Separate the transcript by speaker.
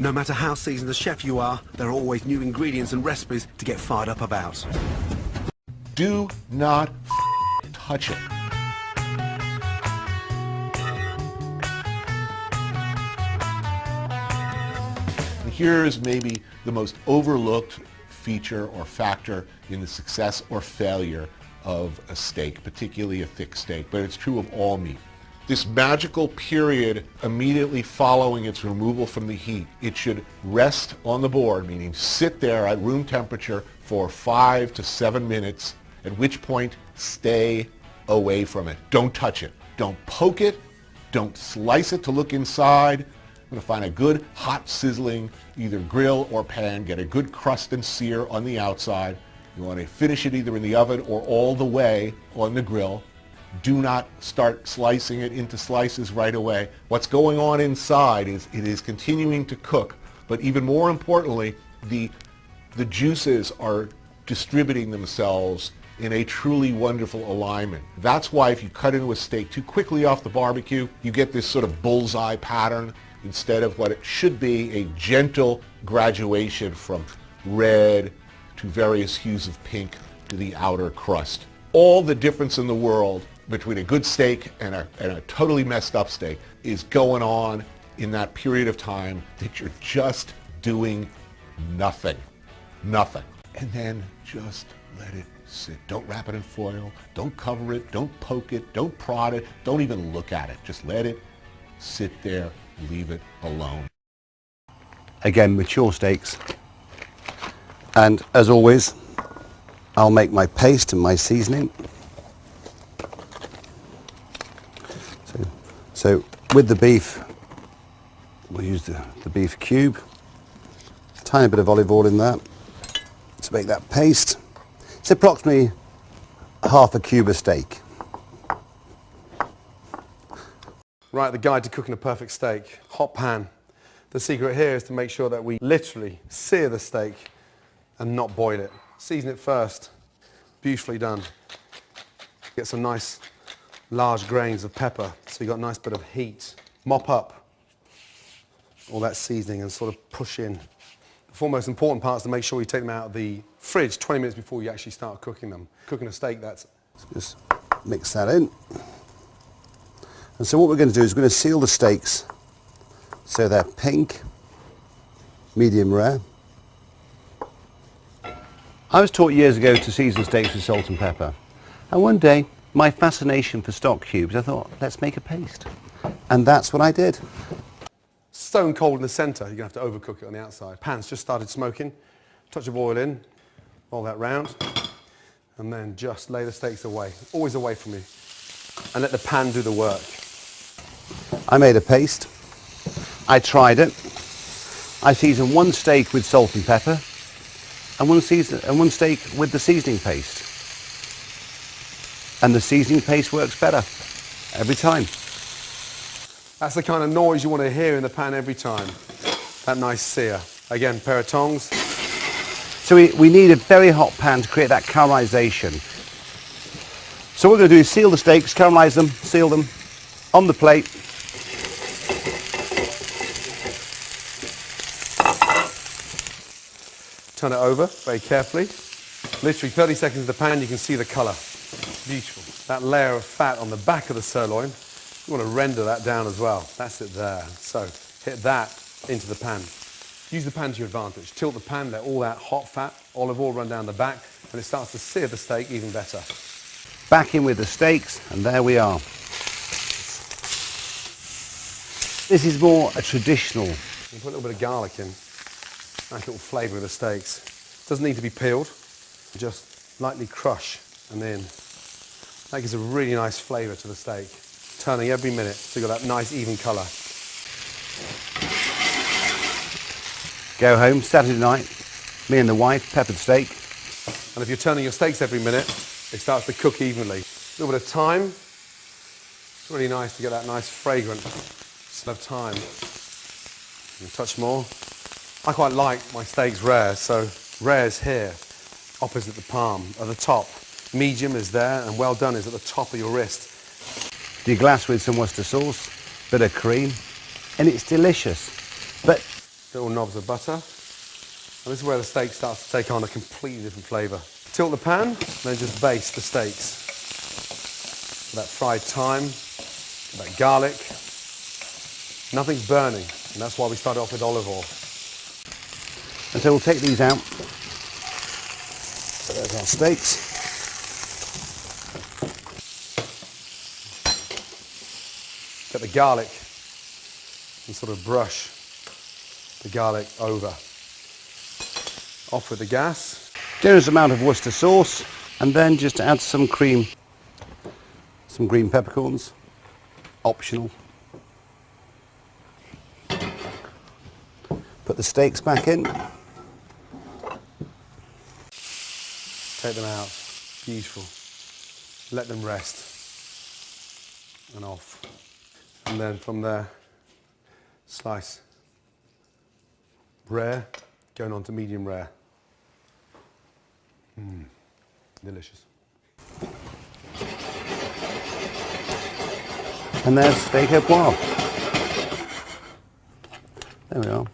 Speaker 1: No matter how seasoned a chef you are, there are always new ingredients and recipes to get fired up about.
Speaker 2: Do not touch it. And here's maybe the most overlooked feature or factor in the success or failure of a steak, particularly a thick steak, but it's true of all meat. This magical period immediately following its removal from the heat, it should rest on the board, meaning sit there at room temperature for 5 to 7 minutes, at which point stay away from it. Don't touch it. Don't poke it. Don't slice it to look inside. I'm going to find a good hot sizzling either grill or pan, get a good crust and sear on the outside. You want to finish it either in the oven or all the way on the grill. Do not start slicing it into slices right away. What's going on inside is it is continuing to cook, but even more importantly, the juices are distributing themselves in a truly wonderful alignment. That's why if you cut into a steak too quickly off the barbecue, you get this sort of bullseye pattern instead of what it should be, a gentle graduation from red to various hues of pink to the outer crust. All the difference in the world between a good steak and a totally messed up steak is going on in that period of time that you're just doing nothing. Nothing. And then just let it sit. Don't wrap it in foil. Don't cover it. Don't poke it. Don't prod it. Don't even look at it. Just let it sit there. Leave it alone.
Speaker 3: Again, mature steaks. And as always, I'll make my paste and my seasoning. So with the beef, we'll use the beef cube. Tiny bit of olive oil in that to make that paste. It's approximately half a cube of steak.
Speaker 4: Right, the guide to cooking a perfect steak. Hot pan. The secret here is to make sure that we literally sear the steak and not boil it. Season it first. Beautifully done. Get some nice large grains of pepper, so you got a nice bit of heat. Mop up all that seasoning and sort of push in. The four most important parts to make sure you take them out of the fridge 20 minutes before you actually start cooking them. Cooking a steak, that's...
Speaker 3: Just mix that in. And so what we're going to do is we're going to seal the steaks so they're pink, medium rare. I was taught years ago to season steaks with salt and pepper. And one day, my fascination for stock cubes, I thought, let's make a paste. And that's what I did.
Speaker 4: Stone cold in the centre, you're going to have to overcook it on the outside. Pan's just started smoking. Touch of oil in, roll that round, and then just lay the steaks away, always away from you, and let the pan do the work.
Speaker 3: I made a paste. I tried it. I seasoned one steak with salt and pepper, and one steak with the seasoning paste. And the seasoning paste works better every time.
Speaker 4: That's the kind of noise you want to hear in the pan every time. That nice sear. Again, pair of tongs.
Speaker 3: So we need a very hot pan to create that caramelization. So what we're going to do is seal the steaks, caramelize them, seal them on the plate.
Speaker 4: Turn it over very carefully. Literally 30 seconds in the pan, you can see the colour. Beautiful. That layer of fat on the back of the sirloin, you want to render that down as well. That's it there. So hit that into the pan. Use the pan to your advantage. Tilt the pan, let all that hot fat, olive oil run down the back, and it starts to sear the steak even better.
Speaker 3: Back in with the steaks, and there we are. This is more a traditional.
Speaker 4: You can put a little bit of garlic in. Nice little flavour of the steaks. Doesn't need to be peeled. Just lightly crush and then that gives a really nice flavour to the steak. Turning every minute so you've got that nice even colour.
Speaker 3: Go home Saturday night, me and the wife, peppered steak.
Speaker 4: And if you're turning your steaks every minute, it starts to cook evenly. A little bit of thyme. It's really nice to get that nice fragrant smell of thyme. A touch more. I quite like my steaks rare, so rare is here, opposite the palm, at the top. Medium is there, and well done is at the top of your wrist.
Speaker 3: You glass with some Worcester sauce, bit of cream, and it's delicious. But
Speaker 4: little knobs of butter. And this is where the steak starts to take on a completely different flavour. Tilt the pan, then just baste the steaks. That fried thyme, that garlic. Nothing's burning, and that's why we started off with olive oil.
Speaker 3: And so we'll take these out. So there's our steaks.
Speaker 4: Get the garlic and sort of brush the garlic over. Off with the gas.
Speaker 3: Generous amount of Worcester sauce, and then just add some cream, some green peppercorns, optional. Put the steaks back in.
Speaker 4: Take them out. Beautiful. Let them rest. And off. And then from there, slice. Rare, going on to medium rare. Delicious.
Speaker 3: And there's steak au poivre. There we are.